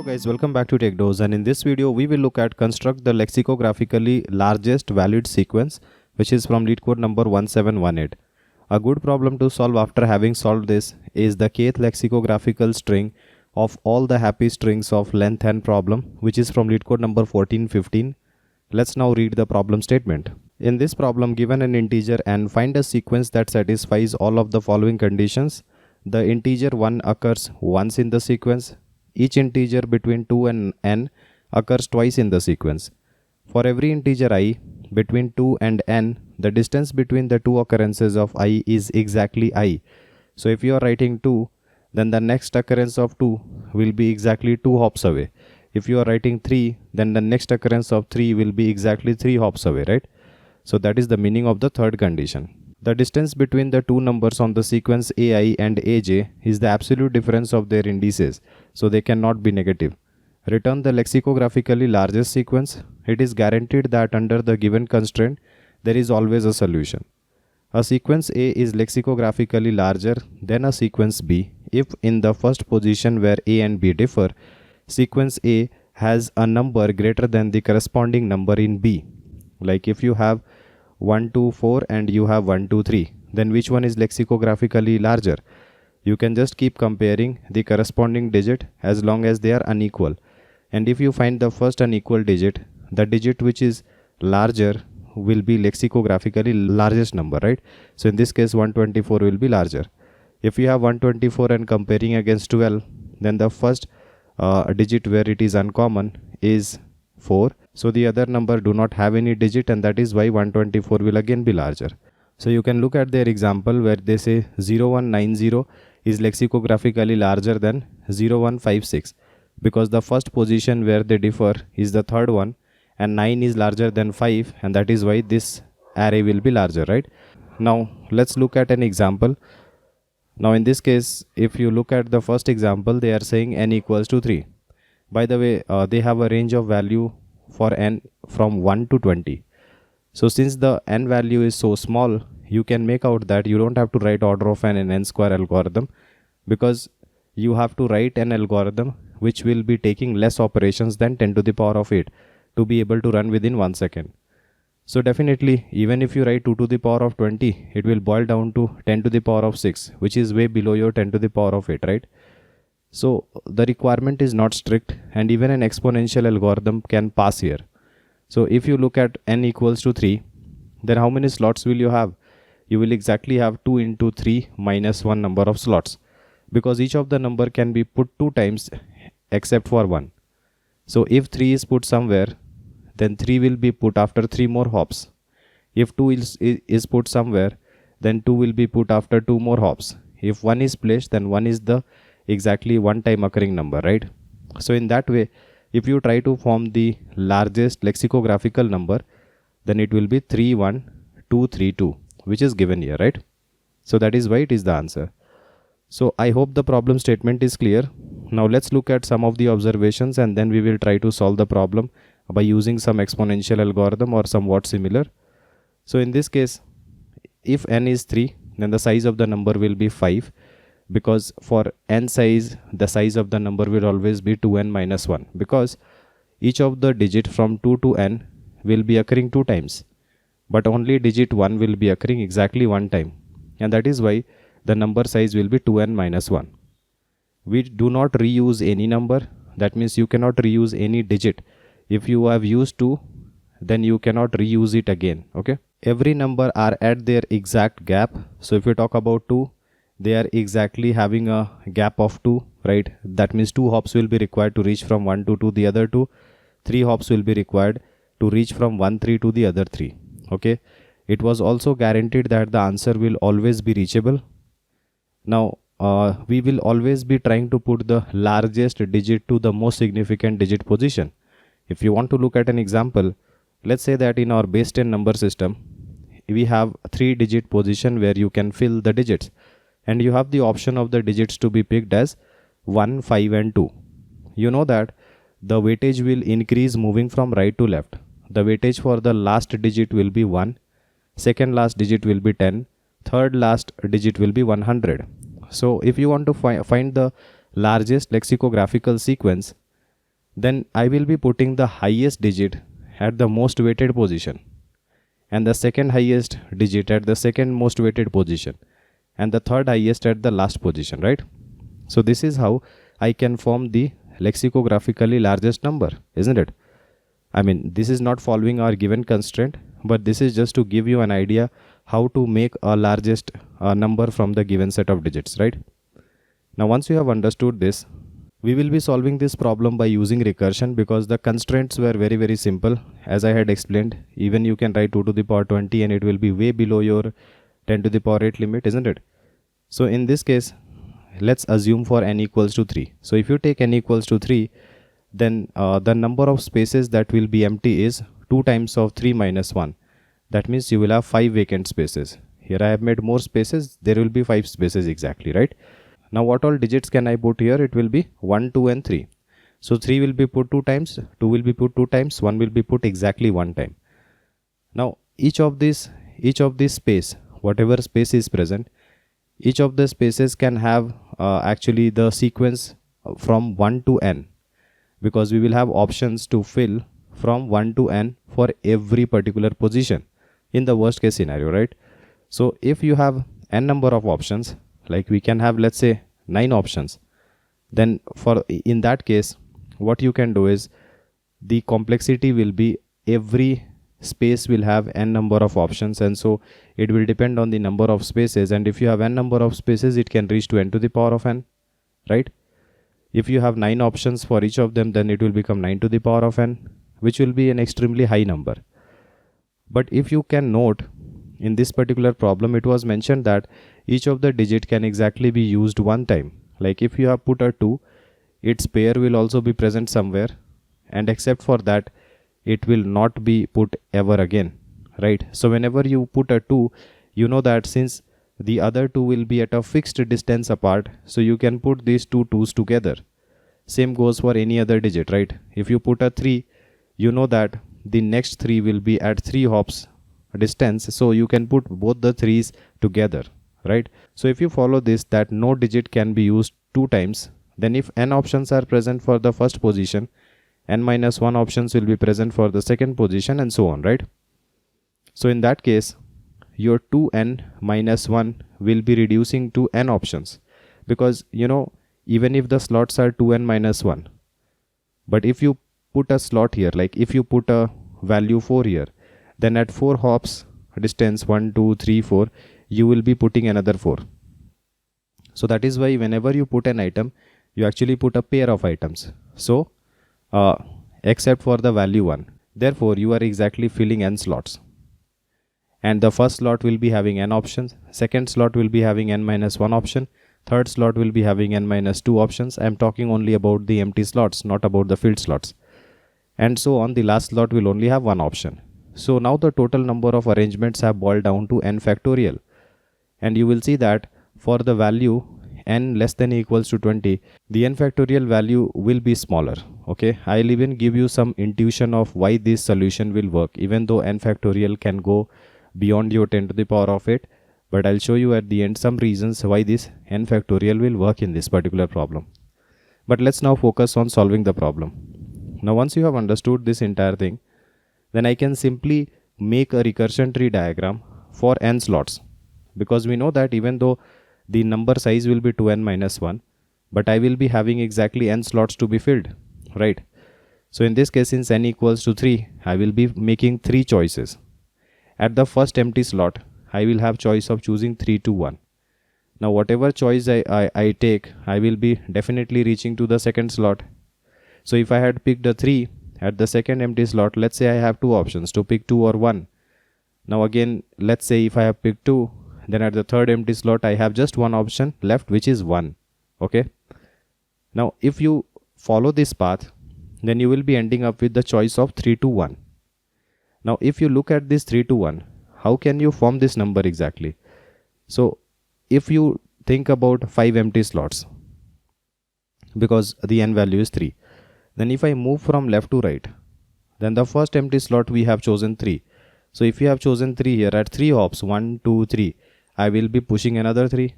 Guys, welcome back to TechDose, and in this video we will look at construct the lexicographically largest valid sequence, which is from Leetcode number 1718. A good problem to solve after having solved this is the kth lexicographical string of all the happy strings of length n problem, which is from Leetcode number 1415. Let's now read the problem statement. In this problem, given an integer n, find a sequence that satisfies all of the following conditions. The integer 1 occurs once in the sequence. Each integer between 2 and n occurs twice in the sequence. For every integer I between 2 and n, the distance between the two occurrences of I is exactly I. So if you are writing 2, then the next occurrence of 2 will be exactly 2 hops away. If you are writing 3, then the next occurrence of 3 will be exactly 3 hops away, right? So that is the meaning of the third condition. The distance between the two numbers on the sequence AI and AJ is the absolute difference of their indices, so they cannot be negative. Return the lexicographically largest sequence. It is guaranteed that under the given constraint, there is always a solution. A sequence A is lexicographically larger than a sequence B if in the first position where A and B differ, sequence A has a number greater than the corresponding number in B. Like if you have 1, 2, 4 and you have 1, 2, 3, then which one is lexicographically larger? You can just keep comparing the corresponding digit as long as they are unequal. And if you find the first unequal digit, the digit which is larger will be lexicographically largest number, right? So in this case 124 will be larger. If you have 124 and comparing against 12, then the first digit where it is uncommon is 4. So the other number do not have any digit, and that is why 124 will again be larger. So you can look at their example where they say 0190 is lexicographically larger than 0156 because the first position where they differ is the third one, and 9 is larger than 5, and that is why this array will be larger, right? Now let's look at an example. Now in this case, if you look at the first example, they are saying n equals to 3. By the way, they have a range of value for n from 1 to 20. So since the n value is so small, you can make out that you don't have to write order of n in n square algorithm, because you have to write an algorithm which will be taking less operations than 10 to the power of 8 to be able to run within 1 second. So definitely, even if you write 2 to the power of 20, it will boil down to 10 to the power of 6, which is way below your 10 to the power of 8, right? So the requirement is not strict, and even an exponential algorithm can pass here. So if you look at n equals to 3, then how many slots will you have? You will exactly have 2 into 3 minus 1 number of slots, because each of the number can be put 2 times except for 1. So if 3 is put somewhere, then 3 will be put after 3 more hops. If 2 is put somewhere, then 2 will be put after 2 more hops. If 1 is placed, then 1 is the exactly one time occurring number, right? So in that way, if you try to form the largest lexicographical number, then it will be 31232, which is given here, right? So that is why it is the answer. So I hope the problem statement is clear. Now let's look at some of the observations, and then we will try to solve the problem by using some exponential algorithm or somewhat similar. So in this case, if n is 3, then the size of the number will be 5, because for n size, the size of the number will always be 2n minus 1, because each of the digit from 2 to n will be occurring 2 times, but only digit 1 will be occurring exactly 1 time, and that is why the number size will be 2n minus 1. We do not reuse any number. That means you cannot reuse any digit. If you have used 2, then you cannot reuse it again, okay? Every number are at their exact gap. So if you talk about 2, they are exactly having a gap of 2, right? That means 2 hops will be required to reach from 1 to 2 the other 2. 3 hops will be required to reach from 1 3 to the other 3. Okay, it was also guaranteed that the answer will always be reachable. Now we will always be trying to put the largest digit to the most significant digit position. If you want to look at an example, let's say that in our base 10 number system, we have 3-digit position where you can fill the digits, and you have the option of the digits to be picked as 1, 5 and 2. You know that the weightage will increase moving from right to left. The weightage for the last digit will be 1, second last digit will be 10, third last digit will be 100. So if you want to find the largest lexicographical sequence, then I will be putting the highest digit at the most weighted position, and the second highest digit at the second most weighted position, and the third highest at the last position, right? So this is how I can form the lexicographically largest number, isn't it? I mean, this is not following our given constraint, but this is just to give you an idea how to make a largest number from the given set of digits, right? Now, once you have understood this, we will be solving this problem by using recursion, because the constraints were very simple. As I had explained, even you can write 2 to the power 20 and it will be way below your 10 to the power 8 limit, isn't it? So in this case, let's assume for n equals to 3. So if you take n equals to 3, then the number of spaces that will be empty is 2 times of 3 minus 1. That means you will have 5 vacant spaces. Here I have made more spaces, there will be 5 spaces exactly, right? Now what all digits can I put here? It will be 1, 2 and 3. So 3 will be put 2 times, 2 will be put 2 times, 1 will be put exactly 1 time. Now each of this space, whatever space is present, each of the spaces can have actually the sequence from 1 to n, because we will have options to fill from 1 to n for every particular position in the worst case scenario, right? So if you have n number of options, like we can have, let's say, 9 options, then in that case what you can do is the complexity will be every space will have n number of options, and so it will depend on the number of spaces, and if you have n number of spaces it can reach to n to the power of n, right? If you have 9 options for each of them, then it will become 9 to the power of n, which will be an extremely high number. But if you can note, in this particular problem it was mentioned that each of the digit can exactly be used one time. Like if you have put a 2, its pair will also be present somewhere, and except for that it will not be put ever again, right? So whenever you put a 2, you know that since the other 2 will be at a fixed distance apart, so you can put these two 2's together. Same goes for any other digit, right? If you put a 3, you know that the next 3 will be at 3 hops distance, so you can put both the 3's together, right? So if you follow this, that no digit can be used 2 times, then if n options are present for the first position, n minus 1 options will be present for the second position, and so on, right? So in that case, your 2n minus 1 will be reducing to n options, because even if the slots are 2n minus 1, but if you put a slot here, like if you put a value 4 here, then at 4 hops distance 1 2 3 4, you will be putting another 4. So that is why whenever you put an item, you actually put a pair of items, so except for the value 1. Therefore you are exactly filling n slots, and the first slot will be having n options, second slot will be having n minus 1 option, third slot will be having n minus 2 options. I am talking only about the empty slots, not about the filled slots, and so on. The last slot will only have 1 option. So now the total number of arrangements have boiled down to n factorial, and you will see that for the value n less than equals to 20, the n factorial value will be smaller. Okay, I'll even give you some intuition of why this solution will work, even though n factorial can go beyond your 10 to the power of 8, but I'll show you at the end some reasons why this n factorial will work in this particular problem. But let's now focus on solving the problem. Now once you have understood this entire thing, then I can simply make a recursion tree diagram for n slots, because we know that even though the number size will be 2n minus 1, but I will be having exactly n slots to be filled, right? So in this case, since n equals to 3, I will be making 3 choices. At the first empty slot, I will have choice of choosing 3 to 1. Now whatever choice I take, I will be definitely reaching to the second slot. So if I had picked a 3 at the second empty slot, let's say I have 2 options to pick 2 or 1. Now again, let's say if I have picked 2, then at the third empty slot I have just 1 option left, which is 1. Okay. Now if you follow this path, then you will be ending up with the choice of 3 to 1. Now if you look at this 3 to 1, how can you form this number exactly? So if you think about 5 empty slots, because the n value is 3, then if I move from left to right, then the first empty slot we have chosen 3. So if you have chosen 3 here, at 3 hops 1 2 3, I will be pushing another 3.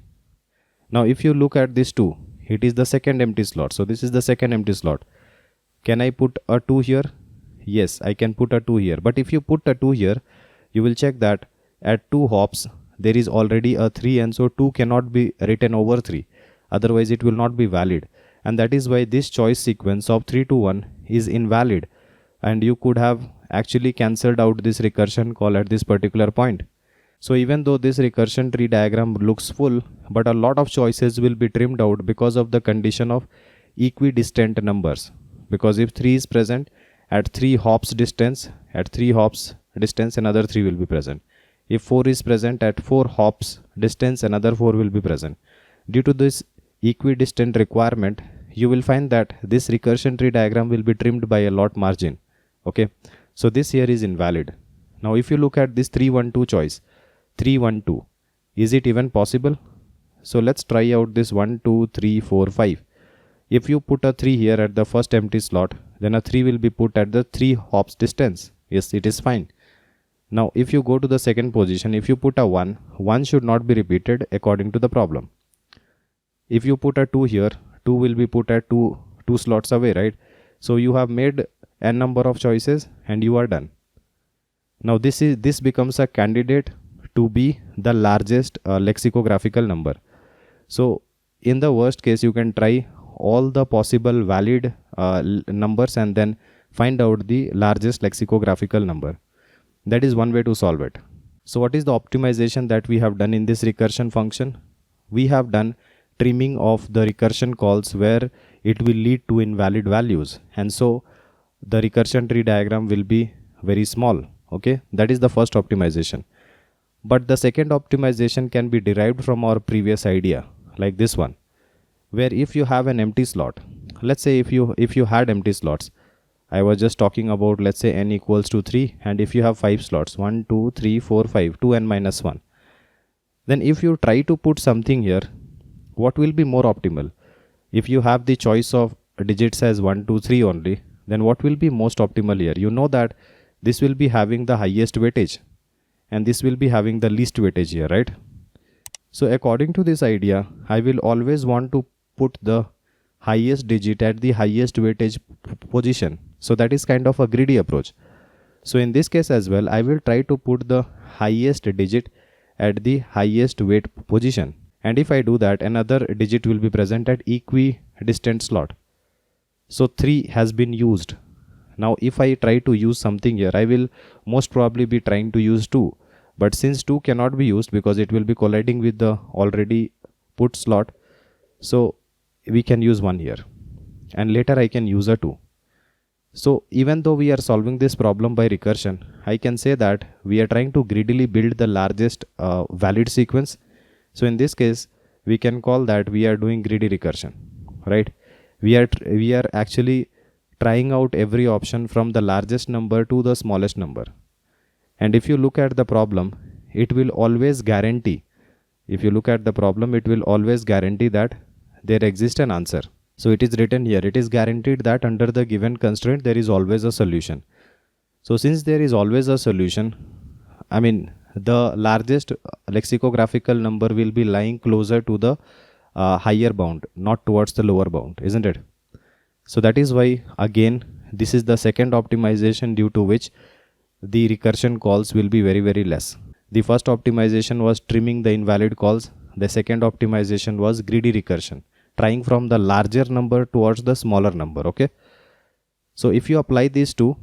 Now if you look at this 2, it is the second empty slot, so this is the second empty slot. Can I put a 2 here? Yes, I can put a 2 here. But if you put a 2 here, you will check that at 2 hops there is already a 3, and so 2 cannot be written over 3. Otherwise it will not be valid. And that is why this choice sequence of 3 to 1 is invalid. And you could have actually cancelled out this recursion call at this particular point. So even though this recursion tree diagram looks full, but a lot of choices will be trimmed out because of the condition of equidistant numbers. Because if 3 is present at 3 hops distance, another 3 will be present. If 4 is present at 4 hops distance, another 4 will be present. Due to this equidistant requirement, you will find that this recursion tree diagram will be trimmed by a lot margin. Okay, so this here is invalid. Now if you look at this 3 1 2 choice, 3 1 2, is it even possible? So let's try out this 1 2 3 4 5. If you put a 3 here at the first empty slot, then a 3 will be put at the 3 hops distance. Yes, it is fine. Now if you go to the second position, if you put a 1, 1 should not be repeated according to the problem. If you put a 2 here, 2 will be put at 2 slots away, right? So you have made n number of choices and you are done. Now this becomes a candidate to be the largest lexicographical number. So in the worst case, you can try all the possible valid numbers and then find out the largest lexicographical number. That is one way to solve it. So what is the optimization that we have done in this recursion function? We have done trimming of the recursion calls where it will lead to invalid values, and so the recursion tree diagram will be very small. Okay, that is the first optimization. But the second optimization can be derived from our previous idea, like this one, where if you have an empty slot, let's say if you had empty slots, I was just talking about, let's say n equals to 3, and if you have 5 slots, 1 2 3 4 5, 2n minus 1, then if you try to put something here, what will be more optimal? If you have the choice of digits as 1 2 3 only, then what will be most optimal here? You know that this will be having the highest weightage and this will be having the least weightage here, right? So according to this idea, I will always want to put the highest digit at the highest weightage position. So that is kind of a greedy approach. So in this case as well, I will try to put the highest digit at the highest weight position. And if I do that, another digit will be present at equidistant slot. So 3 has been used. Now if I try to use something here, I will most probably be trying to use 2. But since 2 cannot be used because it will be colliding with the already put slot, so we can use 1 here. And later I can use a 2. So even though we are solving this problem by recursion, I can say that we are trying to greedily build the largest valid sequence. So in this case, we can call that we are doing greedy recursion, right? We are actually trying out every option from the largest number to the smallest number. And if you look at the problem, it will always guarantee, that there exists an answer. So it is written here, it is guaranteed that under the given constraint, there is always a solution. So since there is always a solution, the largest lexicographical number will be lying closer to the higher bound, not towards the lower bound, isn't it? So that is why, again, this is the second optimization due to which the recursion calls will be very, very less. The first optimization was trimming the invalid calls. The second optimization was greedy recursion, trying from the larger number towards the smaller number. Okay. So if you apply these two,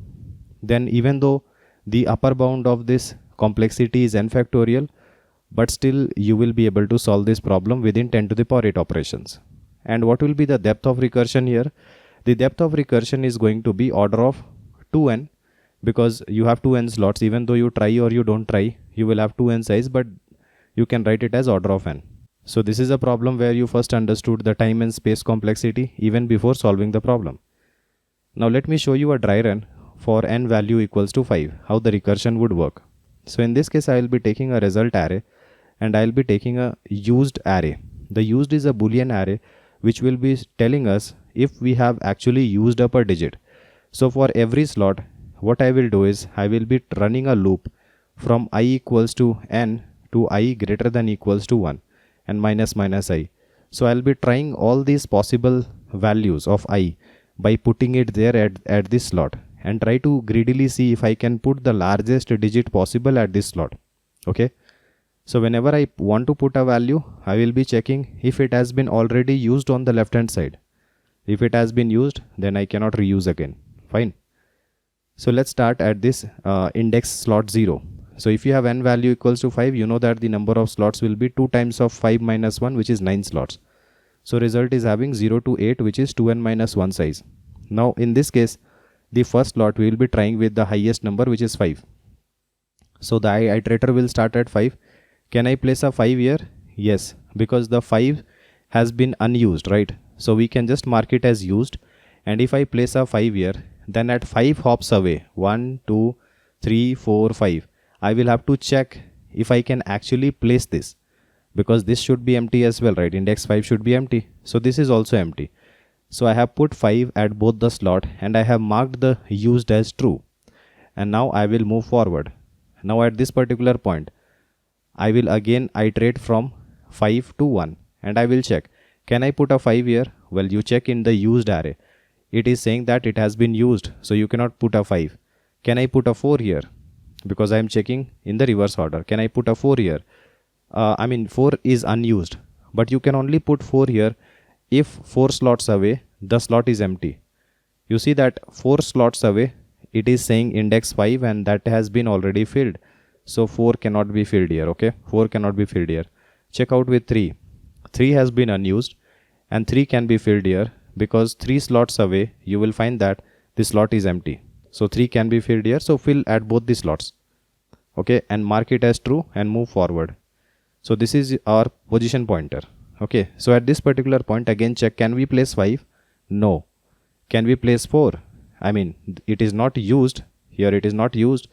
then even though the upper bound of this complexity is n factorial, but still you will be able to solve this problem within 10 to the power 8 operations. And what will be the depth of recursion here? The depth of recursion is going to be order of 2n, because you have 2n slots. Even though you try or you don't try, you will have 2n size, but you can write it as order of n. So this is a problem where you first understood the time and space complexity even before solving the problem. Now let me show you a dry run for n value equals to 5, how the recursion would work. So in this case, I will be taking a result array and I will be taking a used array. The used is a Boolean array which will be telling us if we have actually used up a digit. So for every slot, what I will do is I will be running a loop from I equals to n to I greater than equals to 1 and minus minus I. So I'll be trying all these possible values of I by putting it there at this slot, and try to greedily see if I can put the largest digit possible at this slot. Okay. So whenever I want to put a value, I will be checking if it has been already used on the left hand side. If it has been used, then I cannot reuse again. Fine. So let's start at this index slot 0. So if you have n value equals to 5, you know that the number of slots will be 2 times of 5 minus 1, which is 9 slots. So result is having 0 to 8, which is 2n minus 1 size. Now in this case, the first slot we will be trying with the highest number, which is 5. So the iterator will start at 5. Can I place a 5 here? Yes, because the 5 has been unused, right? So we can just mark it as used. And if I place a 5 here, then at 5 hops away, 1, 2, 3, 4, 5, I will have to check if I can actually place this, because this should be empty as well, right? Index 5 should be empty. So this is also empty. So I have put 5 at both the slot and I have marked the used as true. And now I will move forward. Now at this particular point, I will again iterate from 5 to 1 and I will check. Can I put a 5 here? Well, you check in the used array. It is saying that it has been used, so you cannot put a 5. Can I put a 4 here? Because I am checking in the reverse order. Can I put a 4 here? 4 is unused, but you can only put 4 here if 4 slots away the slot is empty. You see that 4 slots away it is saying index 5 and that has been already filled. So 4 cannot be filled here. Okay, 4 cannot be filled here. Check out with 3. 3 has been unused and 3 can be filled here, because 3 slots away you will find that the slot is empty. So 3 can be filled here. So fill at both the slots. Okay, and mark it as true and move forward. So this is our position pointer. Okay, so at this particular point again check, can we place 5? No. Can we place 4? It is not used. Here it is not used.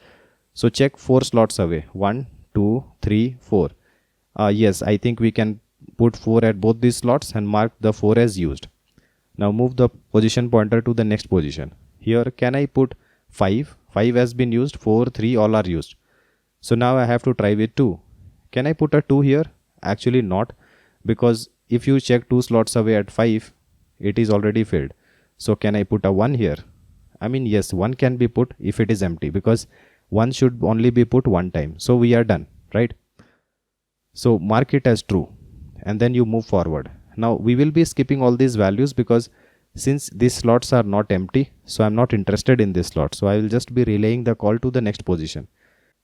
So check 4 slots away. 1, 2, 3, 4. Yes, I think we can put 4 at both these slots and mark the 4 as used. Now move the position pointer to the next position. Here can I put 5? 5 has been used, 4, 3 all are used. So now I have to try with 2. Can I put a 2 here? Actually not, because if you check 2 slots away at 5, it is already filled. So can I put a 1 here? Yes, 1 can be put if it is empty, because 1 should only be put one time. So we are done, right? So mark it as true and then you move forward. Now we will be skipping all these values because since these slots are not empty, so I'm not interested in this slot. So I will just be relaying the call to the next position.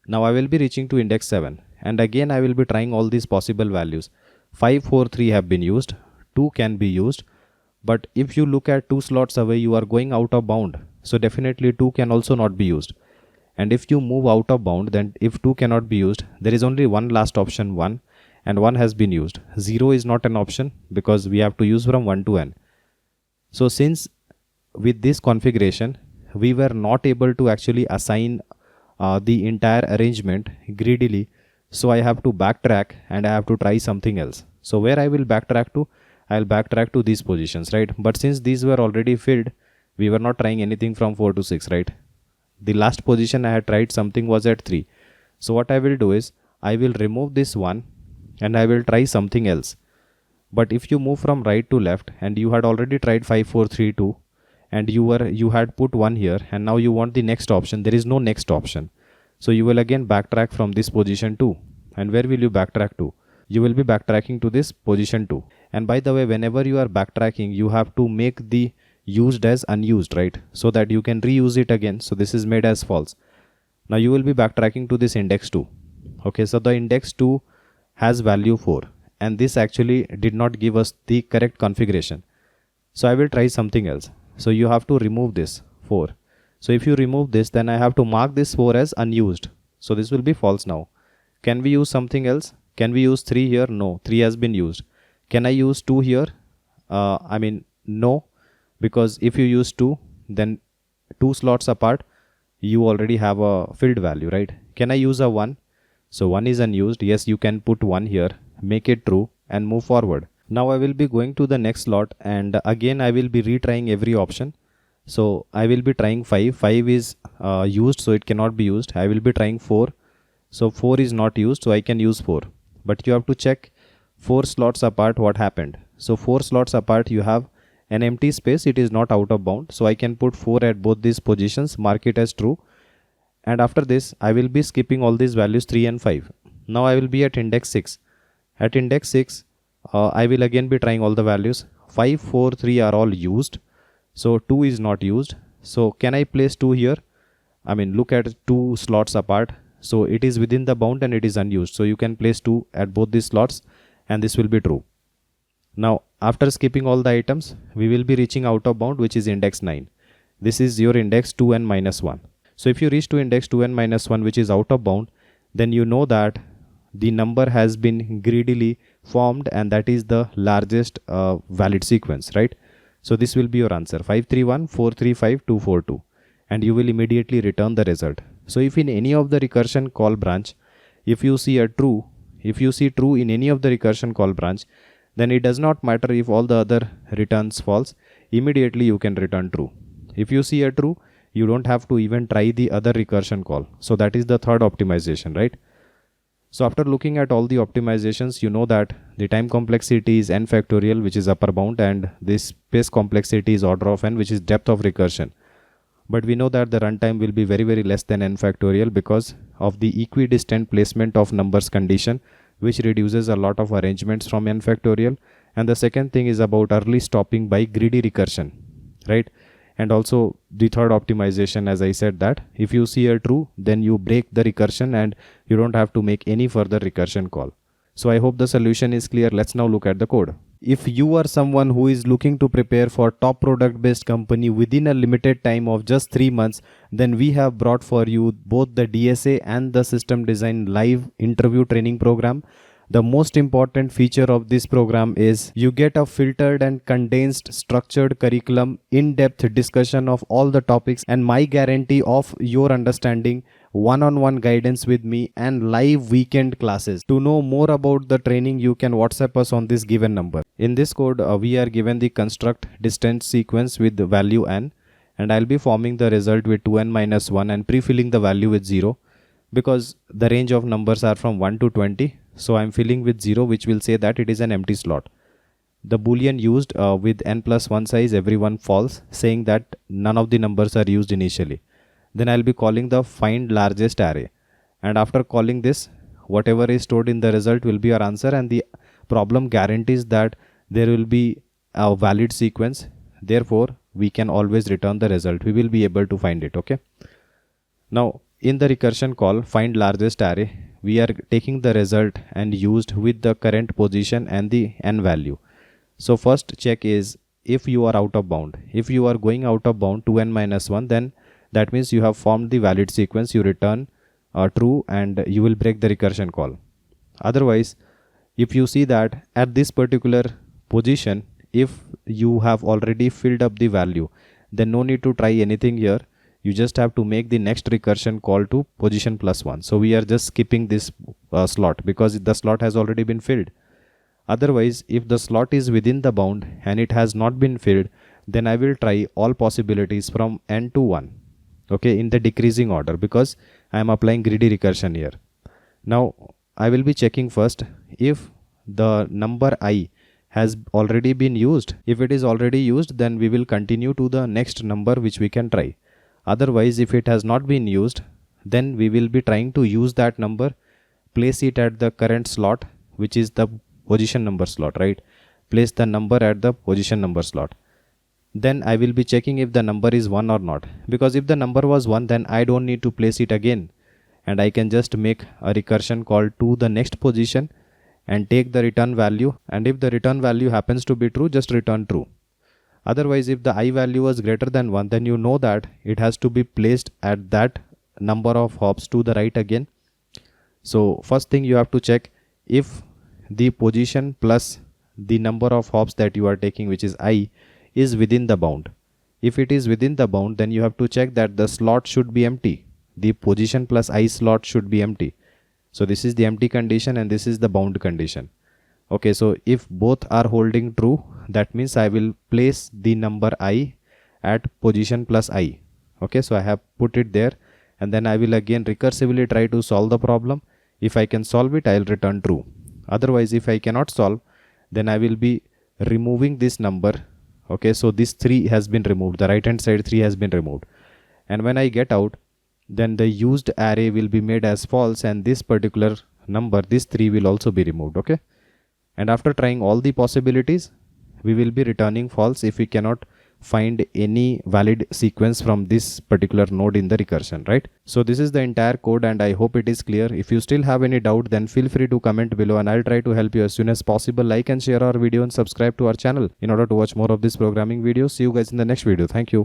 Now I will be reaching to index 7 and again I will be trying all these possible values. 5, 4, 3 have been used, 2 can be used, but if you look at 2 slots away you are going out of bound. So definitely 2 can also not be used. And if you move out of bound, then if 2 cannot be used, there is only one last option, 1, and 1 has been used. 0 is not an option because we have to use from 1 to n. So since with this configuration we were not able to actually assign the entire arrangement greedily, so I have to backtrack and I have to try something else. So where I will backtrack to? I will backtrack to these positions, right? But since these were already filled, we were not trying anything from 4 to 6, right? The last position I had tried something was at 3. So what I will do is I will remove this one and I will try something else. But if you move from right to left and you had already tried 5, 4, 3, 2 and you had put 1 here and now you want the next option, there is no next option. So you will again backtrack from this position 2. And where will you backtrack to? You will be backtracking to this position 2. And by the way, whenever you are backtracking, you have to make the used as unused, right? So that you can reuse it again. So this is made as false. Now you will be backtracking to this index 2. Okay, so the index 2 has value 4 and this actually did not give us the correct configuration. So I will try something else. So you have to remove this 4. So if you remove this, then I have to mark this 4 as unused. So this will be false now. Can we use something else? Can we use 3 here? No, 3 has been used. Can I use 2 here? No, because if you use 2, then 2 slots apart, you already have a filled value, right? Can I use a 1? So 1 is unused. Yes, you can put 1 here, make it true and move forward. Now I will be going to the next slot and again I will be retrying every option. So I will be trying 5. 5 is used, so it cannot be used. I will be trying 4. So 4 is not used, so I can use 4. But you have to check 4 slots apart what happened. So 4 slots apart you have an empty space, it is not out of bound. So I can put 4 at both these positions, mark it as true. And after this, I will be skipping all these values 3 and 5. Now I will be at index 6. At index 6, I will again be trying all the values. 5, 4, 3 are all used. So 2 is not used. So can I place 2 here? I mean, look at 2 slots apart. So it is within the bound and it is unused. So you can place 2 at both these slots and this will be true. Now, after skipping all the items, we will be reaching out of bound, which is index 9. This is your index 2n minus 1. So if you reach to index 2n minus 1, which is out of bound, then you know that the number has been greedily formed and that is the largest valid sequence, right? So this will be your answer, 531, 435, 242, and you will immediately return the result. So if in any of the recursion call branch, if you see true in any of the recursion call branch, then it does not matter if all the other returns false, immediately you can return true. If you see a true, you don't have to even try the other recursion call. So that is the third optimization, right? So after looking at all the optimizations, you know that the time complexity is n factorial, which is upper bound, and this space complexity is order of n, which is depth of recursion. But we know that the runtime will be very, very less than n factorial because of the equidistant placement of numbers condition, which reduces a lot of arrangements from n factorial. And the second thing is about early stopping by greedy recursion, right? And also the third optimization, as I said, that if you see a true, then you break the recursion and you don't have to make any further recursion call. So I hope the solution is clear. Let's now look at the code. If you are someone who is looking to prepare for top product based company within a limited time of just 3 months, then we have brought for you both the DSA and the system design live interview training program. The most important feature of this program is you get a filtered and condensed structured curriculum, in-depth discussion of all the topics, and my guarantee of your understanding, one-on-one guidance with me, and live weekend classes. To know more about the training, you can WhatsApp us on this given number. In this code, we are given the construct distance sequence with the value n, and I'll be forming the result with 2n minus 1 and pre-filling the value with 0 because the range of numbers are from 1 to 20. So I'm filling with 0, which will say that it is an empty slot. The boolean used with n plus 1 size, everyone false, saying that none of the numbers are used initially. Then I'll be calling the find largest array. And after calling this, whatever is stored in the result will be our answer, and the problem guarantees that there will be a valid sequence. Therefore, we can always return the result. We will be able to find it, okay? Now, in the recursion call, find largest array, we are taking the result and used with the current position and the n value. So first check is if you are out of bound. If you are going out of bound to n minus 1, then that means you have formed the valid sequence. You return true and you will break the recursion call. Otherwise, if you see that at this particular position, if you have already filled up the value, then no need to try anything here. You just have to make the next recursion call to position plus 1. So we are just skipping this slot because the slot has already been filled. Otherwise, if the slot is within the bound and it has not been filled, then I will try all possibilities from n to 1, okay, in the decreasing order because I am applying greedy recursion here. Now I will be checking first if the number I has already been used. If it is already used, then we will continue to the next number which we can try. Otherwise, if it has not been used, then we will be trying to use that number, place it at the current slot, which is the position number slot, right? Place the number at the position number slot. Then I will be checking if the number is 1 or not, because if the number was 1, then I don't need to place it again, and I can just make a recursion call to the next position and take the return value, and if the return value happens to be true, just return true. Otherwise, if the I value was greater than 1, then you know that it has to be placed at that number of hops to the right again. So first thing you have to check if the position plus the number of hops that you are taking, which is I, is within the bound. If it is within the bound, then you have to check that the slot should be empty. The position plus I slot should be empty. So this is the empty condition and this is the bound condition. Okay, so if both are holding true, that means I will place the number I at position plus I. Okay, so I have put it there, and then I will again recursively try to solve the problem. If I can solve it, I will return true. Otherwise, if I cannot solve, then I will be removing this number, Okay, so this 3 has been removed, the right hand side 3 has been removed, and when I get out, then the used array will be made as false, and this particular number, this 3, will also be removed. Okay, and after trying all the possibilities, we will be returning false if we cannot find any valid sequence from this particular node in the recursion, right? So this is the entire code, and I hope it is clear. If you still have any doubt, then feel free to comment below and I'll try to help you as soon as possible. Like and share our video and subscribe to our channel in order to watch more of these programming videos. See you guys in the next video. Thank you.